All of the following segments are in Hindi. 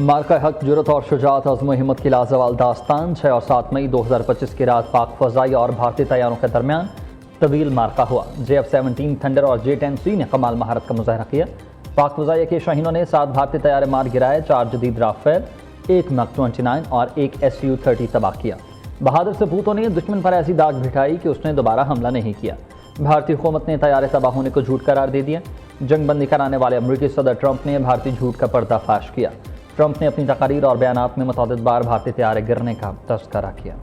मार्का हक जुरत और शुजात अज़्म हिम्मत की लाजवाल दास्तान 6 और 7 मई 2025 की रात पाक फ़ज़ाई और भारतीय तैयारों के दरमियान तवील मार्का हुआ। JF-17 थंडर और J-10C ने कमाल महारत का मुजाहरा किया। पाक फ़ज़ाई के शाहीनों ने 7 भारतीय तैयारे मार गिराए, 4 जदीद राफेल, 1 MiG-29 और 1 Su-30 तबाह किया। बहादुर सपूतों ने दुश्मन पर ऐसी दाग भिठाई कि उसने दोबारा हमला नहीं किया। भारतीय हुकूमत ने तैयारे तबाह होने को झूठ करार दे दिया। जंगबंदी कराने वाले अमरीकी सदर ट्रंप ने भारतीय झूठ का पर्दाफाश किया। ट्रंप ने अपनी तकारीर और बयानात में मुतअद्दिद बार भारतीय तैयारे गिरने का तज़किरा किया।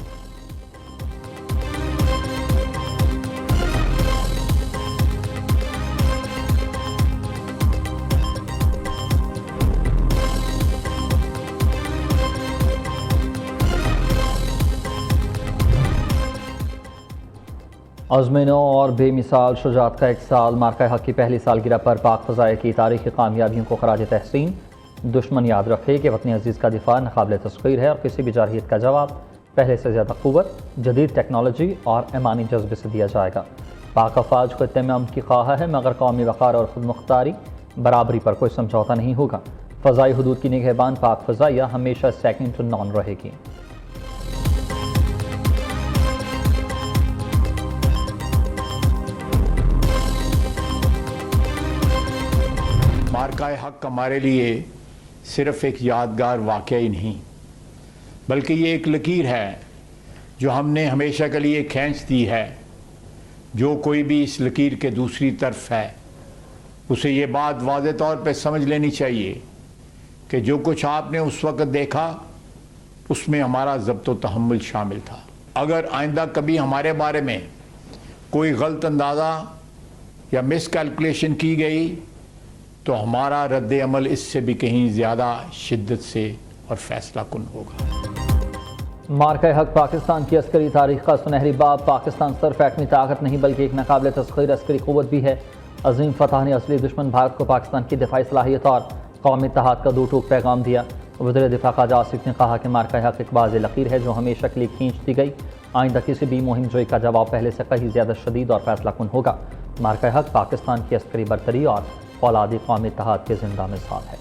अज़्म-ए-नौ और बेमिसाल शुजात का एक साल मार्का हक की पहली सालगिरह पर पाक फ़ज़ाई की तारीख़ी कामयाबियों को ख़राज तहसीन। दुश्मन याद रखे कि वतन अज़ीज़ का दिफा नाक़ाबिल तस्ख़ीर है और किसी भी जारहियत का जवाब पहले से ज़्यादा क़ुव्वत, जदीद टेक्नोलॉजी और ईमानी जज्बे से दिया जाएगा। पाक अफ़वाज ख़ित्ते में अमन की ख़्वाह है, मगर कौमी वक़ार और ख़ुद मुख्तारी बराबरी पर कोई समझौता नहीं होगा। फ़ज़ाई हुदूद की निगहबान पाक फ़ज़ाइया हमेशा सेकंड टू नॉन रहेगी। मार्का हक हमारे लिए सिर्फ़ एक यादगार वाक़या ही नहीं, बल्कि ये एक लकीर है जो हमने हमेशा के लिए खींच दी है। जो कोई भी इस लकीर के दूसरी तरफ है, उसे ये बात वाज़े तौर पे समझ लेनी चाहिए कि जो कुछ आपने उस वक़्त देखा उसमें हमारा ज़ब्त व तहम्मुल शामिल था। अगर आइंदा कभी हमारे बारे में कोई गलत अंदाज़ा या मिसकैलकुलेशन की गई तो हमारा रद्द अमल इससे भी कहीं ज़्यादा शिद्दत से और फैसला कुन होगा। मार्का हक पाकिस्तान की अस्करी तारीख़ का सुनहरी बाब। पाकिस्तान सिर्फ एटमी ताकत नहीं बल्कि एक नाक़ाबिल तस्ख़ीर अस्करी क़ुव्वत भी है। अज़ीम फ़तह ने असली दुश्मन भारत को पाकिस्तान की दिफाई सलाहियत और कौमी इत्तेहाद का दो टूक पैगाम दिया। वज़ीर दिफ़ा ख़ाजा आसिफ ने कहा कि मार्का हक एक बाज़ लकीर है जो हमेशा के लिए खींच दी गई। आइंदा किसी भी मुहिम जोई का जवाब पहले से कहीं ज़्यादा शदीद और फैसला कुन होगा। मार्का हक पाकिस्तान की अस्करी बरतरी और फौलादी कौमी इत्तेहाद के ज़िंदा मिसाल है।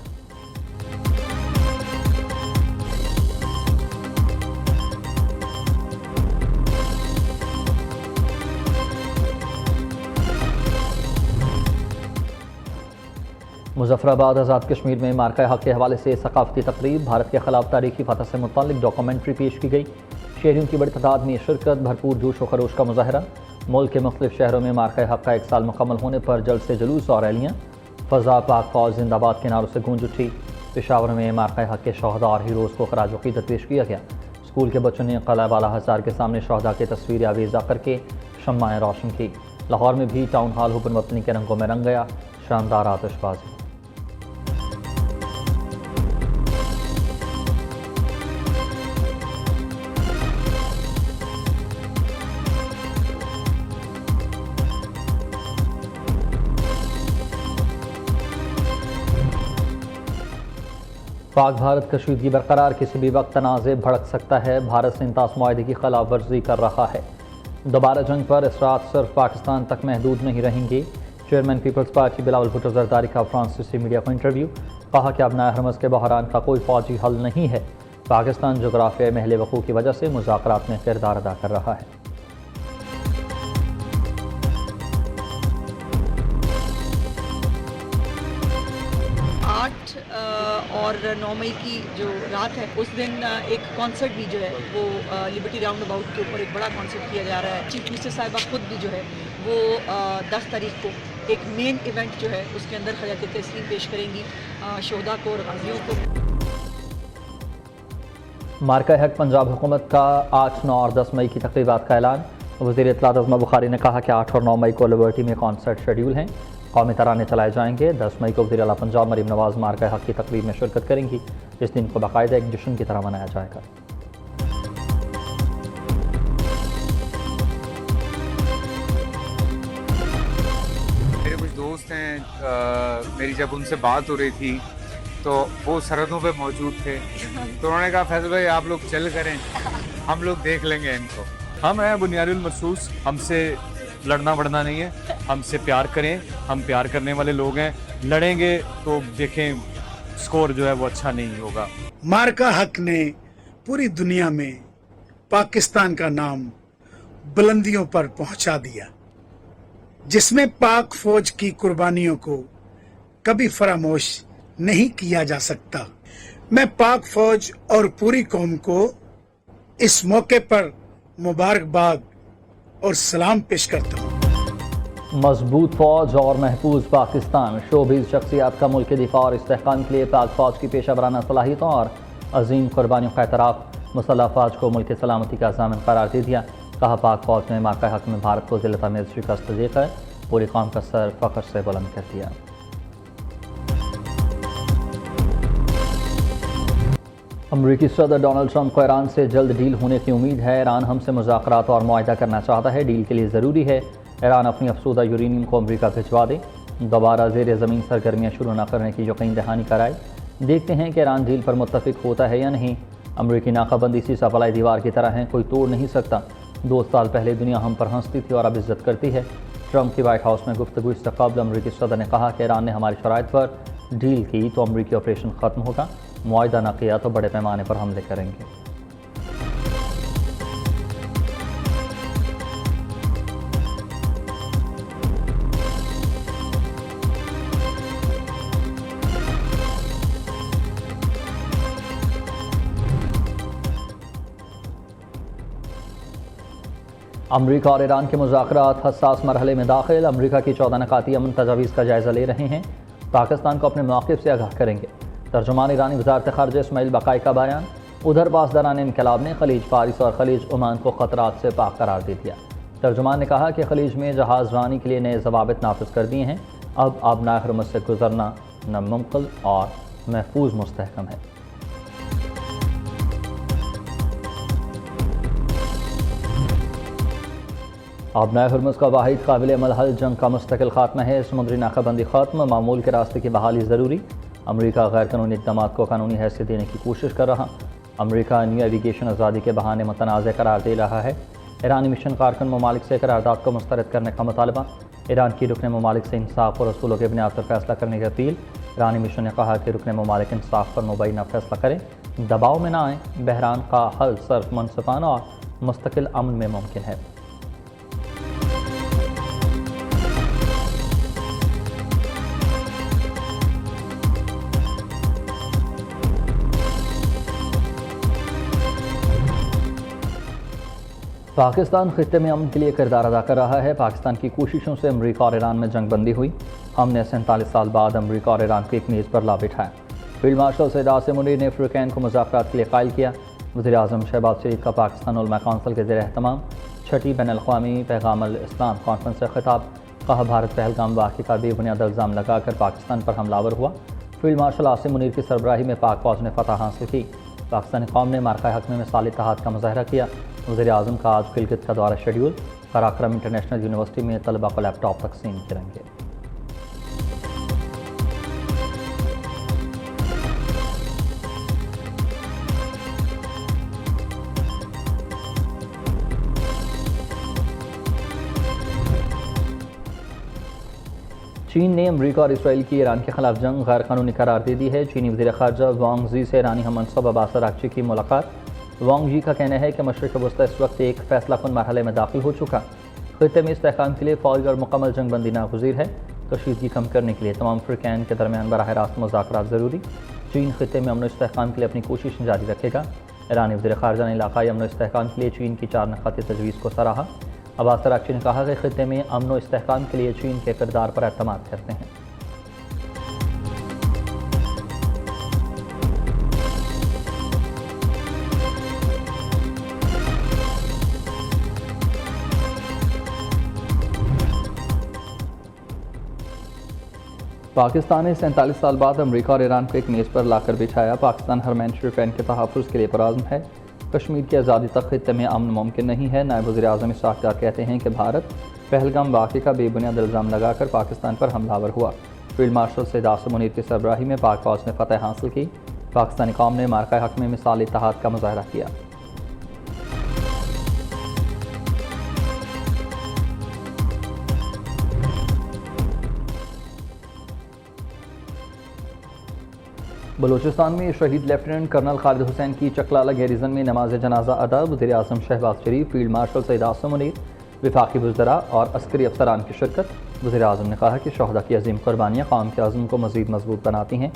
मुज़फ़्फ़राबाद आज़ाद कश्मीर में मार्का हक के हवाले से सकाफ़ती तक़रीब। भारत के ख़िलाफ़ तारीख़ी फ़तह से मुतल्लिक़ डॉक्यूमेंट्री पेश की गई। शहरियों की बड़ी तादाद में शिरकत, भरपूर जोश व खरोश का मुज़ाहरा। मुल्क के मुख्तलिफ़ शहरों में मार्का हक का एक साल मुकम्मल होने पर जल्द से जुलूस और रैलियाँ। फ़ज़ा पाक फ़ौज जिंदाबाद के नारों से गूंज उठी। पेशावर में मार्का हक के शहदा और हीरोज़ को ख़राज अक़ीदत पेश किया गया। स्कूल के बच्चों ने क़लअ बाला हज़ार के सामने शहदा की तस्वीरें आवेज़ा करके शम्माएँ रोशन की। लाहौर में भी टाउन हाल हुब्बन वतनी के रंगों में रंग गया। शानदार आतिशबाज़ी। पाक भारत कशीदगी बरकरार, किसी भी वक्त तनाज़े भड़क सकता है। भारत से इंतास मुआहदे की खिलाफ वर्जी कर रहा है। दोबारा जंग पर इसरात सिर्फ पाकिस्तान तक महदूद नहीं रहेंगे। Chairman peoples party Bilawal Bhutto Zardari का फ्रांसीसी मीडिया को इंटरव्यू। कहा कि अब नया हरमज़ के बहरान का कोई फ़ौजी हल नहीं है। पाकिस्तान जोग्राफियाई महल वक़ूअ की वजह से मुज़ाकरात में किरदार अदा कर रहा है। और 9 मई की जो रात है उस दिन एक कॉन्सर्ट भी जो है वो लिबर्टी राउंड अबाउट के ऊपर एक बड़ा कॉन्सर्ट किया जा रहा है। चीफ मिनिस्टर साहिबा खुद भी जो है वो 10 तारीख को एक मेन इवेंट जो है उसके अंदर ख़िलाफ़त तस्लीम पेश करेंगी शोहदा को और गाज़ियों को। मार्का हक पंजाब हुकूमत का 8, 9 और 10 मई की तक़रीबात का ऐलान। वज़ीर इत्तलात अज़मा बुखारी ने कहा कि 8 और 9 मई को लिबर्टी में कॉन्सर्ट शेड्यूल हैं। कौमी तराने चलाए जाएंगे। 10 मई को वज़ीर आला पंजाब मरीम नवाज़ मार्का हक की तक़रीब में शिरकत करेंगी। इस दिन को बाकायदा एक जश्न की तरह मनाया जाएगा। मेरे कुछ दोस्त हैं, मेरी जब उनसे बात हो रही थी तो वो सरहदों पे मौजूद थे, तो उन्होंने कहा फैसल भाई आप लोग चल करें, हम लोग देख लेंगे इनको। हम हैं बुनियादुल महसूस, हमसे लड़ना बढ़ना नहीं है, हमसे प्यार करें, हम प्यार करने वाले लोग हैं। लड़ेंगे तो देखें स्कोर जो है वो अच्छा नहीं होगा। मार्का हक ने पूरी दुनिया में पाकिस्तान का नाम बुलंदियों पर पहुंचा दिया, जिसमें पाक फौज की कुर्बानियों को कभी फरामोश नहीं किया जा सकता। मैं पाक फौज और पूरी कौम को इस मौके पर मुबारकबाद और सलाम पेश करता हूँ। मजबूत फौज और महफूज पाकिस्तान, शोबीज शख्सियात का मुल्क के दिफा और इस्तेहकाम के लिए पाक फौज की पेशा वराना सलाहियतों और अजीम कुर्बानियों का एतराफ़ मुसल्लह फौज को मुल्क की सलामती का ज़ामिन करार दे दिया। कहा, पाक फौज ने माका हक में भारत को ज़िल्लत में शिकस्त देकर पूरी कौम का सर फ़ख्र से बुलंद कर दिया। अमरीकी सदर डोनाल्ड ट्रंप को ईरान से जल्द डील होने की उम्मीद है। ईरान हमसे मुज़ाकरात और मुआहदा करना चाहता है। डील के लिए ज़रूरी है ईरान अपनी अफसूदा यूरेनियम को अमरीका भिजवा दे, दोबारा ज़ेर ज़मीन सरगर्मियाँ शुरू न करने की यकीन दहानी कराए। देखते हैं कि ईरान डील पर मुत्तफिक होता है या नहीं। अमरीकी नाकाबंदी सी सफलाई दीवार की तरह है, कोई तोड़ नहीं सकता। 2 साल पहले दुनिया हम पर हंसती थी और अब इज्जत करती है। ट्रंप की वाइट हाउस में गुफ्तगू से कबल अमरीकी सदर ने कहा कि ईरान ने हमारी शराइत पर डील की तो अमरीकी ऑपरेशन ख़त्म होगा, मुआहदा न किया तो बड़े पैमाने पर हमले करेंगे। अमरीका और ईरान के मुज़ाकरात हसास मरहले में दाखिल। अमरीका की 14 नकाती अमन तजावीज़ का जायज़ा ले रहे हैं, पाकिस्तान को अपने मौक़िफ़ से आगाह करेंगे। तर्जुमान ईरानी वज़ारत ख़ारिजा इस्माइल बक़ाई का बयान। उधर पासदारान इनकलाब ने खलीज फारिस और खलीज ओमान को ख़तरात से पाक करार दे दिया। तर्जुमान ने कहा कि खलीज में जहाज़ रानी के लिए नए ज़वाबित नाफिज कर दिए हैं। अब आबनाए हुर्मुज़ से गुजरना नामुमकिन और महफूज मुस्तहकम है। आबनाए हुर्मुज़ का वाहिद काबिल मलहल जंग का मुस्तकिल खात्मा है। समुद्री नाकाबंदी ख़त्म, मामूल के रास्ते की बहाली ज़रूरी। अमरीका गैर कानूनी इक़दाम को कानूनी हैसियत देने की कोशिश कर रहा। अमरीका नेविगेशन आज़ादी के बहाने मुतनाज़ करार दे रहा है। ईरानी मिशन कारकुन ममालिक से करारदाद को मुस्तरद करने का मुतालबा। ईरान की रुकन ममालिक से इंसाफ और असूलों के बुनियाद पर फैसला करने की अपील। ईरानी मिशन ने कहा कि रुकन ममालिक इंसाफ पर मुबैना फैसला करें, दबाव में ना आए। बहरान का हल सिर्फ मुनसिफाना और मुस्तकिल अमन में मुमकिन है। पाकिस्तान खित्ते में अमन के लिए किरदार अदा कर रहा है। पाकिस्तान की कोशिशों से अमरीका और ईरान में जंग बंदी हुई। हमने 47 साल बाद अमरीका और ईरान को एक मेज़ पर ला बिठाया। फील्ड मार्शल सैयद आसिम मुनीर ने अफ्रीकैन को मुज़ाकरात के लिए कायल किया। वज़ीर-ए-आज़म शहबाज शरीफ का पाकिस्तान उलमा कौंसिल के ज़ेर एहतमाम 6ठी बैनुल-अक़वामी पैगाम-उल-इस्लाम कॉन्फ्रेंस से खिताब। कहा, भारत पहलगाम वाक़े का बेबुनियाद इल्ज़ाम लगाकर पाकिस्तान पर हमलावर हुआ। फील्ड मार्शल आसिम मुनीर की सरबराही में पाक फौज ने फतह हासिल की। पाकिस्तानी कौम ने मार्का हक में मिसाली इत्तेहाद का मुज़ाहरा किया। वज़ीर-ए-आज़म का आज गिलगित का दौरा शेड्यूल। कराक्रम इंटरनेशनल यूनिवर्सिटी में तलबा को लैपटॉप तकसीम करेंगे। चीन ने अमरीका और इसराइल की ईरान के खिलाफ जंग गैर कानूनी करार दे दी है। चीनी वज़ीर ख़ारजा वांग जी से ईरानी हम मनसूब अब्बास अराग़ची की मुलाकात। वांग जी का कहना है कि मशरिक़ वस्ती इस वक्त एक फ़ैसलाकुन मरहले में दाखिल हो चुका। ख़ित्ते में इस्तेहकाम के लिए फ़ौज और मुकम्मल जंग बंदी नागुज़ीर है। कशीदगी कम करने के लिए तमाम अफ्रीकैन के दरमियान बराह रास्त मुज़ाकरात ज़रूरी। चीन ख़ित्ते में अमन इस्तेहकाम के लिए अपनी कोशिश जारी रखेगा। ईरानी वज़ीर ख़ारजा ने इलाक़ाई अमन इस्तेहकाम के लिए चीन की 4 नक़ाती तजवीज़ को सराहा। अब्बास अराग़ची ने कहा कि ख़ित्ते में अमन इस्तेहकाम के लिए चीन के किरदार पर एतमाद करते हैं। पाकिस्तान ने 47 साल बाद अमरीका और ईरान को एक मेज़ पर लाकर बिठाया। पाकिस्तान हरमैन शरीफैन के तहफ़्फ़ुज़ के लिए पुरअज़्म है। कश्मीर की आज़ादी तक खित्ते में अमन मुमकिन नहीं है। नायब वज़ीर-ए-आज़म इस्हाक़ कहते हैं कि भारत पहलगाम वाक़े का बेबुनियाद इल्ज़ाम लगाकर पाकिस्तान पर हमलावर हुआ। फील्ड मार्शल सैयद आसिम मुनीर की सरबराही में पाक फ़ौज ने फ़तह हासिल की। पाकिस्तानी कौम ने मार्का हक में मिसाली इत्तेहाद का मुज़ाहरा किया। बलूचिस्तान में शहीद लेफ्टिनेंट कर्नल खालिद हुसैन की चकलाला गैरिजन में नमाज जनाजा अदा। वज़ीर आज़म शहबाज शरीफ, फील्ड मार्शल सईद आसिम मुनीर, वफाकी वज़रा और अस्करी अफसरान की शिरकत। वज़ीर आज़म ने कहा कि शहदा की अजीम कुर्बानियाँ कौम के अज़्म को मज़ीद मजबूत बनाती हैं।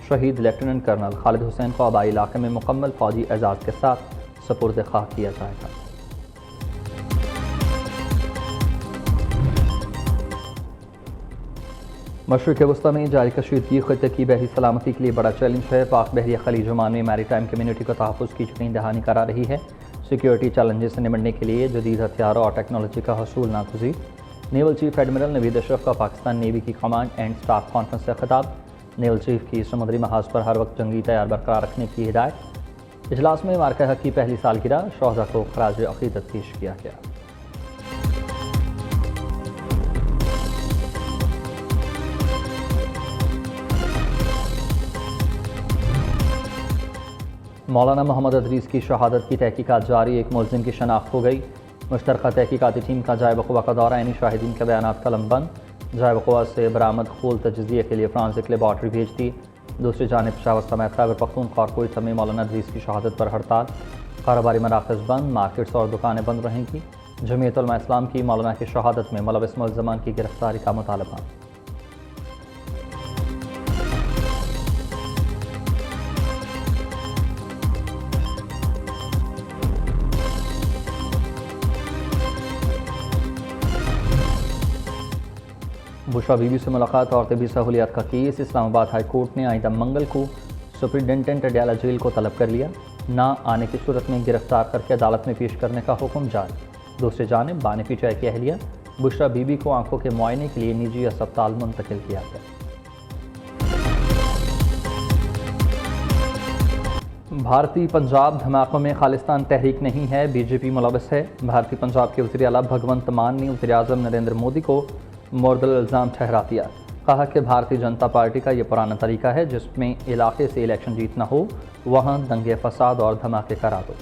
शहीद लेफ्टिनेंट कर्नल खालिद हुसैन को आबाई इलाके में मुकम्मल फ़ौजी एजाज़ के साथ सपुर्द खाह किया जाएगा। मशरिक़ वस्ती में जारी कशीदगी ख़ित्ते की बहरी सलामती के लिए बड़ा चैलेंज है। पाक बहरिया खलीज ओमान में मैरीटाइम कम्यूनिटी को तहफ़्फ़ुज़ की यकीन दहानी करा रही है। सिक्योरिटी चैलेंजेस से निपटने के लिए जदीद हथियारों और टेक्नोलॉजी का हसूल नागुज़ीर। Naval chief admiral Naveed Ashraf का पाकिस्तान नेवी की कमांड एंड स्टाफ कॉन्फ्रेंस से खिताब। नेवल चीफ की समुद्री महाज पर हर वक्त जंगी तैयार बरकरार रखने की हिदायत। इजलास में मार्का हक़ की पहली सालगिरह शोहदा को खराज अक़ीदत पेश किया गया। मौलाना मोहम्मद अदरीस की शहादत की तहकीकात जारी। एक मुलजिम की शनाख्त हो गई। मुश्तरका तहकीकाती टीम का जाए वक़ुआ का दौरा, यानी शाहिदीन के बयानात कलम बंद। जाए वक़ुआ से बरामद खूल तजज़िये के लिए फ्रांसिक लेबॉर्ट्री भेज दी। दूसरी जानिब पेशावर समेत खैबर पख्तूनख्वा और कोयटा में मौलाना अदरीस की शहादत पर हड़ताल। कारोबारी मराकज़ बंद, मार्केट्स और दुकानें बंद रहेंगी। जमीयत उलमा इस्लाम की मौलाना की शहादत में मुलविस मुल्ज़मान की गिरफ्तारी का मुतालबा। बुशरा बीबी से मुलाकात और तिबी सहूलियात का केस। इस्लामाबाद हाई कोर्ट ने आइंदा मंगल को सुप्रिटेंडेंट अडयाला जेल को तलब कर लिया। ना आने की सूरत में गिरफ्तार करके अदालत में पेश करने का हुक्म जारी। दूसरी जानिब बानिफी चाय की अहलिया बुशरा बीबी को आंखों के मुआयने के लिए निजी अस्पताल मुंतकिल किया गया। भारतीय पंजाब धमाकों में खालिस्तान तहरीक नहीं है, बीजेपी मुलविस है। भारतीय पंजाब के वज़ीर आला भगवंत मान ने वज़ीर आज़म नरेंद्र मोदी को मुर्दल इल्ज़ाम ठहरा दिया। कहा कि भारतीय जनता पार्टी का ये पुराना तरीका है जिसमें इलाके से इलेक्शन जीतना हो वहाँ दंगे फसाद और धमाके करा दो।